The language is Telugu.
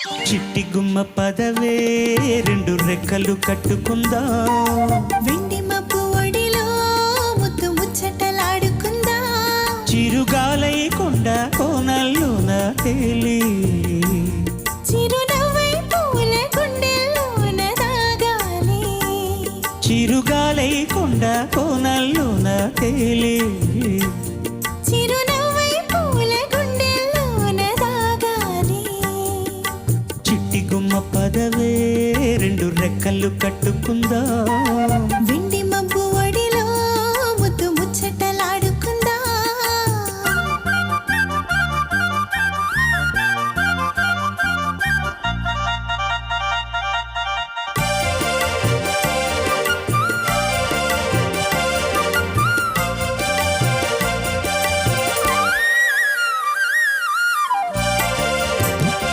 చిట్టి గుమ్మ పదవే రెండు రెక్కలు కట్టుకుందా, వెండి మబ్బు ఒడిలో ముద్దు ముచ్చటలాడుకుందా, చిరుగాలై కొండ కోనల్లోన తేలి చిరునవ్వై పూల గుండెల్లోన దాగాలి, చిరుగాలై కొండ కోనల్లోన తేలి చిరునవ్వై పూల గుండెల్లోన దాగాలి. చిట్టి గుమ్మ పదవే రెండు రెక్కలు కట్టుకుందా.